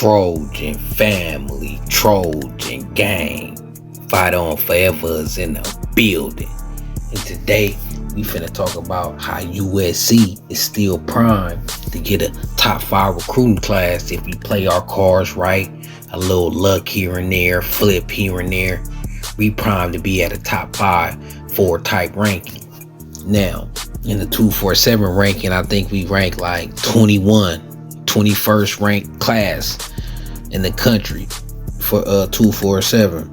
Trojan family, Trojan gang. Fight on forever is in the building. And today we finna talk about how USC is still primed to get a top 5 recruiting class if we play our cards right. A little luck here and there, flip here and there. We primed to be at a top 4 type ranking. Now, in the 247 ranking, I think we rank like 21st ranked class in the country for 247.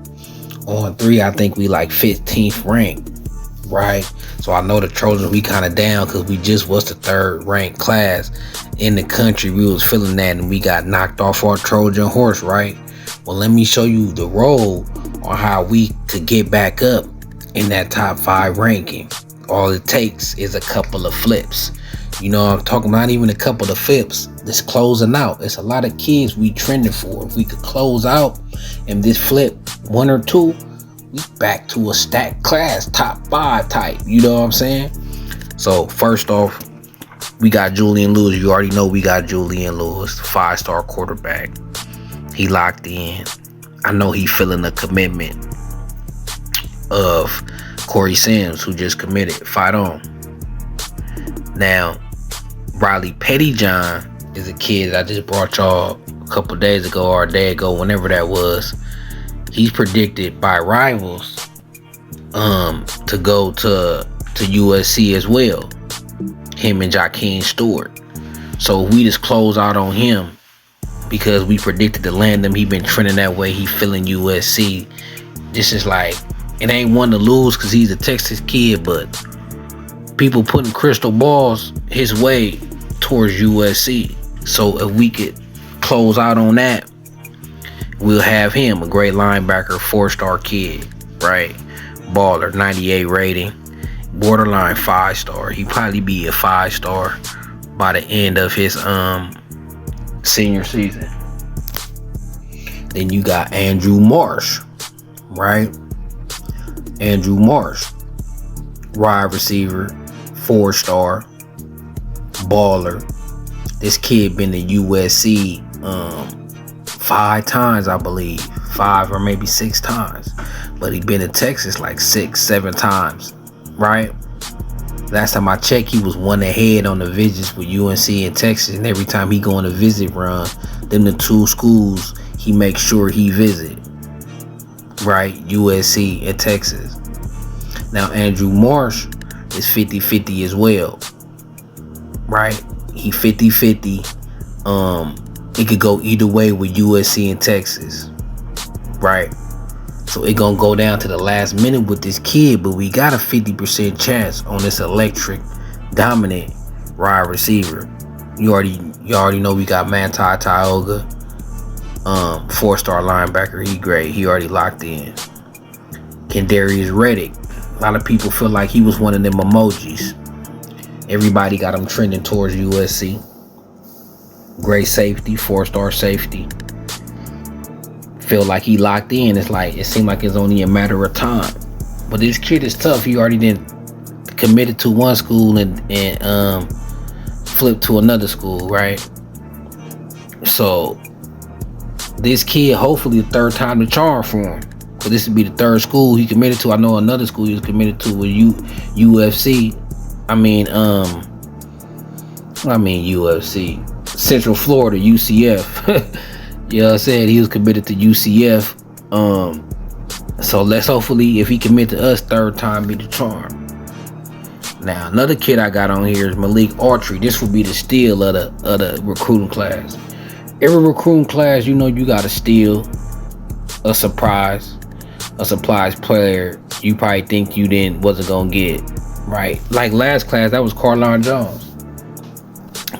On 3, I think we like 15th ranked, right? So I know the Trojans, we kind of down because we just was the 3rd ranked class in the country. We was feeling that and we got knocked off our Trojan horse, right? Well, let me show you the road on how we could get back up in that top 5 ranking. All it takes is a couple of flips. You know, I'm talking about, not even a couple of flips. Just closing out. It's a lot of kids we trending for. If we could close out and this flip 1 or 2, we back to a stacked class, top 5 type. You know what I'm saying? So first off, we got Julian Lewis. You already know we got Julian Lewis, 5-star quarterback. He locked in. I know he feeling the commitment of Corey Sims, who just committed. Fight on. Now, Riley Pettyjohn is a kid I just brought y'all a couple days ago or a day ago, whenever that was. He's predicted by Rivals to go to USC as well. Him and Jakeem Stewart. So we just close out on him because we predicted to land him. He been trending that way. He feeling USC. This is like, it ain't one to lose because he's a Texas kid, but people putting crystal balls his way towards USC. So if we could close out on that, we'll have him, a great linebacker, 4-star kid, right? Baller, 98 rating, borderline 5-star. He probably be a 5-star by the end of his senior season. Then you got Andrew Marsh, right? Andrew Marsh, wide receiver, 4-star, baller. This kid been to USC 5 times, I believe. 5 or maybe 6 times. But he been to Texas like 6-7 times, right? Last time I checked, he was 1 ahead on the visits with UNC and Texas. And every time he go on a visit run, them the 2 schools he makes sure he visit, right? USC and Texas. Now, Andrew Marsh is 50-50 as well, right? He 50-50. It could go either way with USC and Texas, right? So it gonna go down to the last minute with this kid, but we got a 50% chance on this electric, dominant wide receiver. You already know we got Manti Tioga, 4-star linebacker. He great. He already locked in. Kendarius Reddick. A lot of people feel like he was one of them emojis. Everybody got him trending towards USC. Great safety, 4-star safety. Feel like he locked in. It seemed like it's only a matter of time. But this kid is tough. He already didn't committed to one school and flipped to another school, right? So this kid, hopefully the 3rd time the charm for him. Because this would be the 3rd school he committed to. I know another school he was committed to with UFC. UFC. Central Florida, UCF. You know what I'm saying? He was committed to UCF. So let's hopefully, if he commit to us, 3rd time be the charm. Now, another kid I got on here is Malik Autry. This will be the steal of the recruiting class. Every recruiting class, you know, you got to steal a surprise player you probably think you wasn't gonna get, right? Like last class, that was Carlon Jones.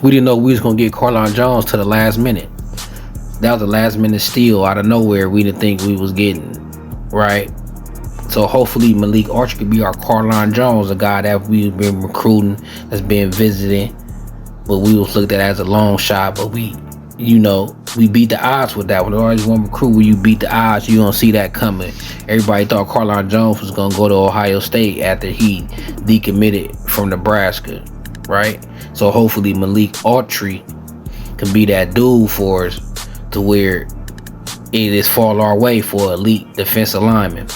We didn't know we was gonna get Carlon Jones to the last minute. That was a last minute steal out of nowhere. We didn't think we was getting, right? So hopefully Malik Autry could be our Carlon Jones, a guy that we've been recruiting, that's been visiting, but we was looked at as a long shot. But we beat the odds with that one. There's always one recruit where you beat the odds, you don't see that coming. Everybody thought Carlon Jones was gonna go to Ohio State after he decommitted from Nebraska, right? So hopefully Malik Autry can be that dude for us to where it is fall our way for elite defensive linemen.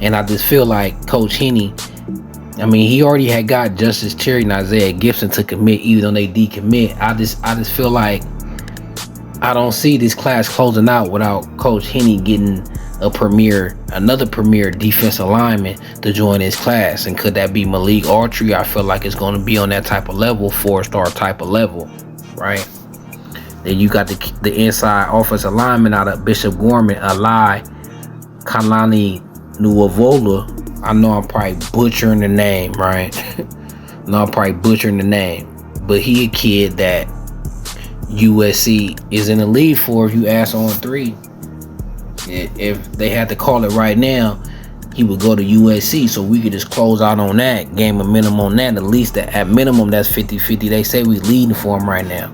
And I just feel like Coach Henny, I mean, he already had got Justice Cherry and Isaiah Gibson to commit, even though they decommit. I just feel like I don't see this class closing out without Coach Henny getting another premier defensive lineman to join his class. And could that be Malik Autry? I feel like it's going to be on that type of level, 4-star type of level, right? Then you got the inside offensive lineman out of Bishop Gorman, Alai Kalani Nuavola. I know I'm probably butchering the name, right? But he a kid that USC is in the lead for. If you ask on 3, if they had to call it right now, he would go to USC. So we could just close out on that, game a minimum on that. At least at minimum, that's 50-50. They say we leading for him right now.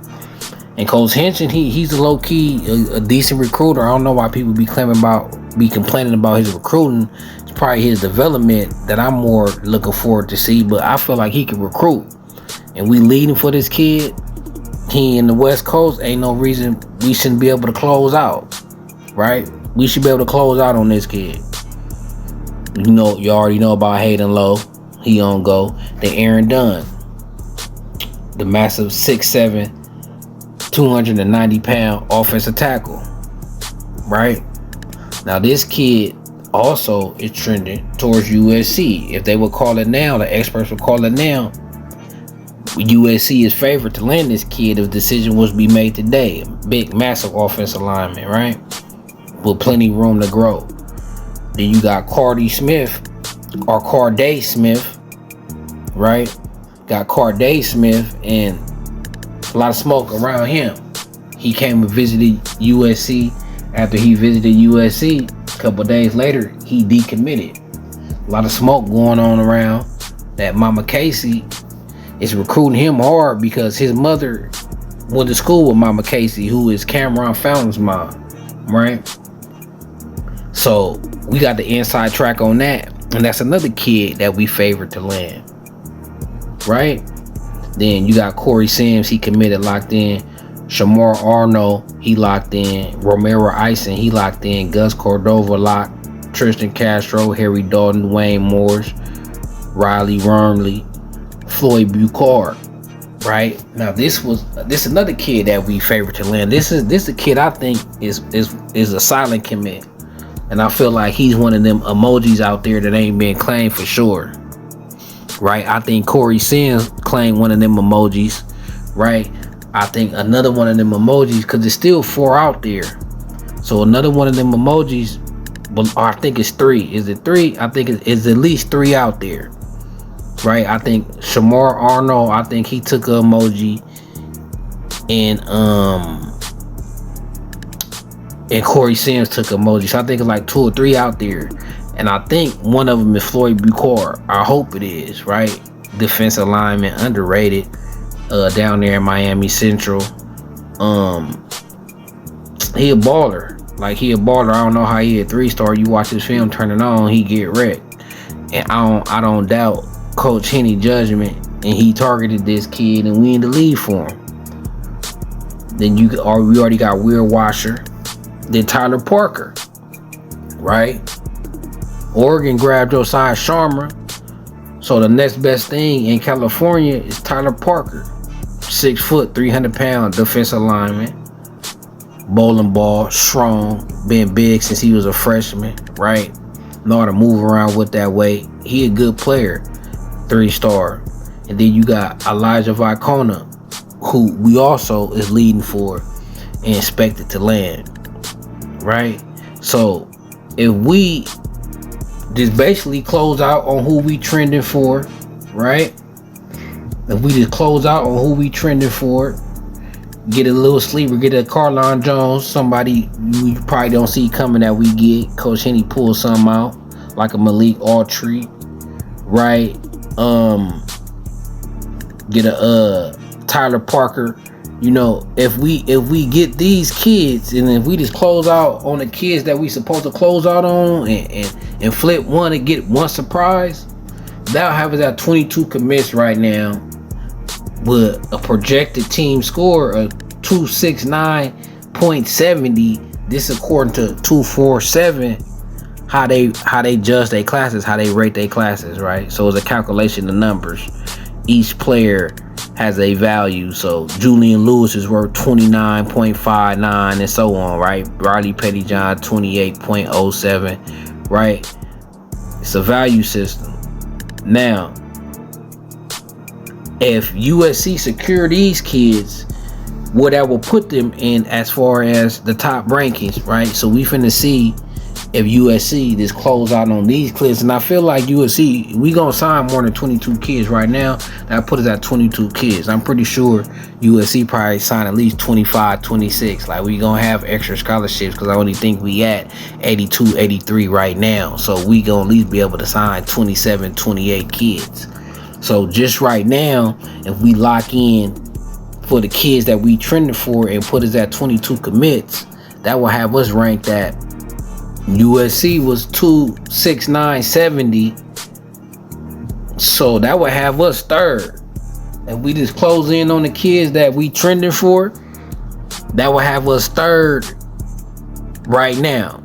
And Coach Henson, he's a low key, a decent recruiter. I don't know why people be complaining about his recruiting. It's probably his development that I'm more looking forward to see. But I feel like he can recruit, and we leading for this kid. He in the West Coast, ain't no reason we shouldn't be able to close out, right? We should be able to close out on this kid. You already know about Hayden Lowe. He on go. Then Aaron Dunn, the massive 6'7", 290-pound offensive tackle, right? Now this kid also is trending towards USC. If they would call it now, the experts would call it now, USC is favored to land this kid if a decision was to be made today. Big, massive offensive lineman, right? With plenty of room to grow. Then you got Carday Smith, right? Got Carday Smith, and a lot of smoke around him. He came and visited USC. After he visited USC, a couple days later, he decommitted. A lot of smoke going on around that Mama Casey is recruiting him hard because his mother went to school with Mama Casey, who is Cameron Fountain's mom, right? So we got the inside track on that. And that's another kid that we favored to land, right? Then you got Corey Sims, he committed, locked in. Shamar Arnold, he locked in. Romero Ison, he locked in. Gus Cordova locked. Tristan Castro, Harry Dalton, Dwayne Morris, Riley Wormley, Floyd Bucard, right? Now this another kid that we favored to land. This is a kid I think is a silent commit. And I feel like he's one of them emojis out there that ain't been claimed for sure, right? I think Corey Sims claimed one of them emojis, right? I think another one of them emojis, because there's still 4 out there. So another one of them emojis, I think it's 3. Is it 3? I think it's at least 3 out there, right? I think Shamar Arnold, I think he took an emoji, and Corey Sims took emoji. So I think it's like 2 or 3 out there. And I think one of them is Floyd Bucard. I hope it is, right? Defensive lineman, underrated, down there in Miami Central. He a baller. I don't know how he a 3-star. You watch his film, turn it on, he get wrecked. And I don't doubt Coach Henny judgment. And he targeted this kid, and we in the lead for him. Then we already got Will Washer. Then Tyler Parker, right? Oregon grabbed Josiah Sharma. So the next best thing in California is Tyler Parker. 6 foot, 300-pound defensive lineman. Bowling ball, strong, been big since he was a freshman, right? Know how to move around with that weight. He a good player, 3-star. And then you got Elijah Vicona, who we also is leading for and expected to land, right? So if we just basically close out on who we trending for, right? If we just close out on who we trending for, get a little sleeper, get a Carlon Jones, somebody you probably don't see coming that we get. Coach Henny pull something out, like a Malik Autry, right? Get a Tyler Parker. You know, if we get these kids, and if we just close out on the kids that we supposed to close out on, and flip one and get one surprise, that'll have us at 22 commits right now, with a projected team score of 269 .70. This according to 247. How they judge their classes, how they rate their classes, right? So it's a calculation of numbers. Each player has a value. So Julian Lewis is worth 29.59 and so on, right? Riley Pettyjohn 28.07, right? It's a value system. Now, if USC secure these kids, what that will put them in as far as the top rankings, right? So we finna see if USC just close out on these kids, and I feel like USC, we gonna sign more than 22 kids right now. That put us at 22 kids. I'm pretty sure USC probably sign at least 25, 26. Like, we gonna have extra scholarships because I only think we at 82, 83 right now. So we gonna at least be able to sign 27, 28 kids. So just right now, if we lock in for the kids that we trending for and put us at 22 commits, that will have us ranked at USC was 269.70, so that would have us third. If we just close in on the kids that we trending for, that would have us third right now.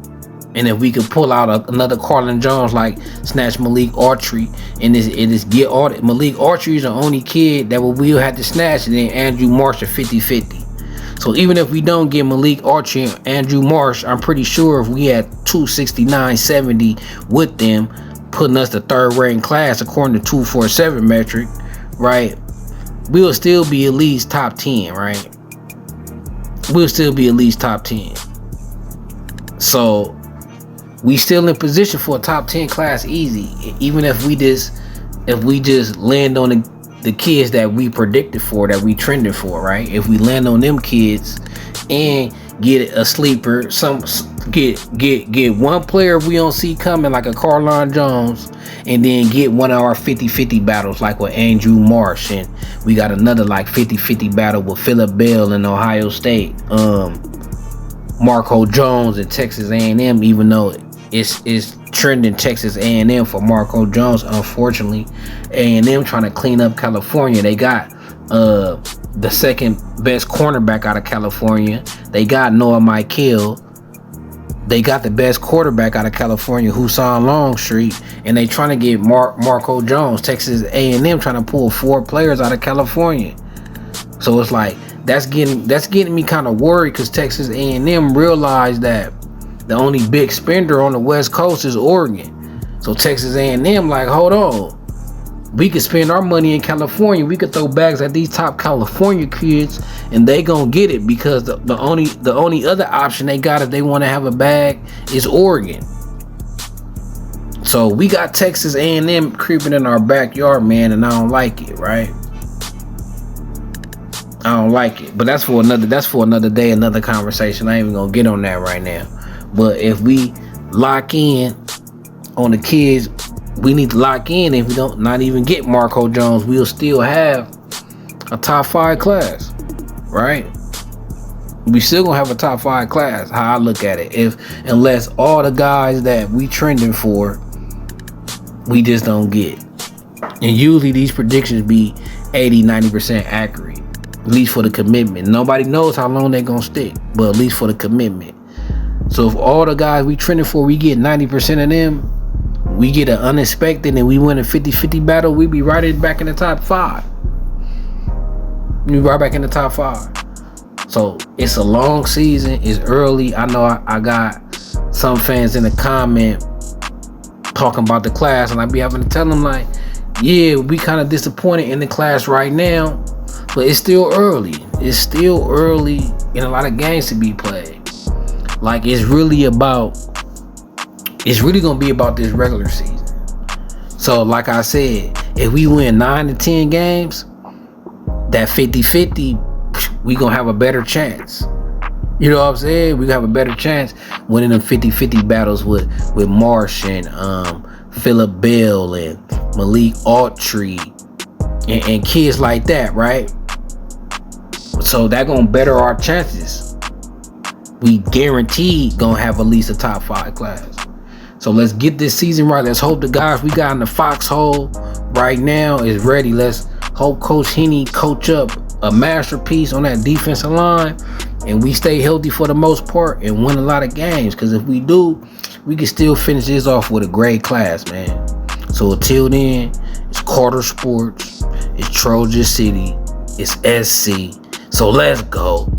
And if we could pull out another Carlin Jones, like snatch Malik Archery, and it is get all Malik Archery is the only kid that we'll have to snatch, and then Andrew Marsh at 50-50. So even if we don't get Malik Archie and Andrew Marsh, I'm pretty sure if we had 269.70 with them, putting us the third ranked class according to 247 metric, right? We'll still be at least top 10, right? We'll still be at least top 10. So we still in position for a top 10 class easy, even if we just land on the kids that we predicted for, that we trended for, right? If we land on them kids and get a sleeper, get one player we don't see coming, like a Carlin Jones, and then get one of our 50-50 battles, like with Andrew Marsh, and we got another like 50-50 battle with Phillip Bell in Ohio State, Marco Jones in Texas A&M, even though it's trending Texas A&M for Marco Jones. Unfortunately, A&M trying to clean up California. They got the second best cornerback out of California. They got Noah Michael. They got the best quarterback out of California, Husan Longstreet, and they trying to get Marco Jones. Texas A&M trying to pull 4 players out of California. So it's like that's getting me kind of worried, because Texas A&M realized that the only big spender on the West Coast is Oregon. So Texas A&M like, hold on, we could spend our money in California. We could throw bags at these top California kids, and they gonna get it, because the only other option they got if they want to have a bag is Oregon. So we got Texas A&M creeping in our backyard, man, and I don't like it, right? I don't like it. But that's for another day, another conversation. I ain't even gonna get on that right now. But if we lock in on the kids, we need to lock in. If we don't not even get Marco Jones, we'll still have a top 5 class, right? We still gonna have a top 5 class, how I look at it. Unless all the guys that we trending for, we just don't get. And usually these predictions be 80-90% accurate, at least for the commitment. Nobody knows how long they're gonna stick, but at least for the commitment. So if all the guys we trending for, we get 90% of them, we get an unexpected and we win a 50-50 battle, we be right back in the top 5. We right back in the top 5. So it's a long season, it's early. I know I got some fans in the comment talking about the class, and I be having to tell them like, yeah, we kind of disappointed in the class right now, but it's still early. It's still early in a lot of games to be played. Like, it's really gonna be about this regular season. So like I said, if we win 9 to 10 games, that 50-50, we gonna have a better chance. You know what I'm saying? We have a better chance winning them 50-50 battles with Marsh and Phillip Bell and Malik Autry and kids like that, right? So that gonna better our chances. We guaranteed gonna have at least a top 5 class. So let's get this season right. Let's hope the guys we got in the foxhole right now is ready. Let's hope Coach Henny coach up a masterpiece on that defensive line, and we stay healthy for the most part and win a lot of games. Because if we do, we can still finish this off with a great class, man. So until then, it's Carter Sports, it's Trojan City, it's SC. So let's go.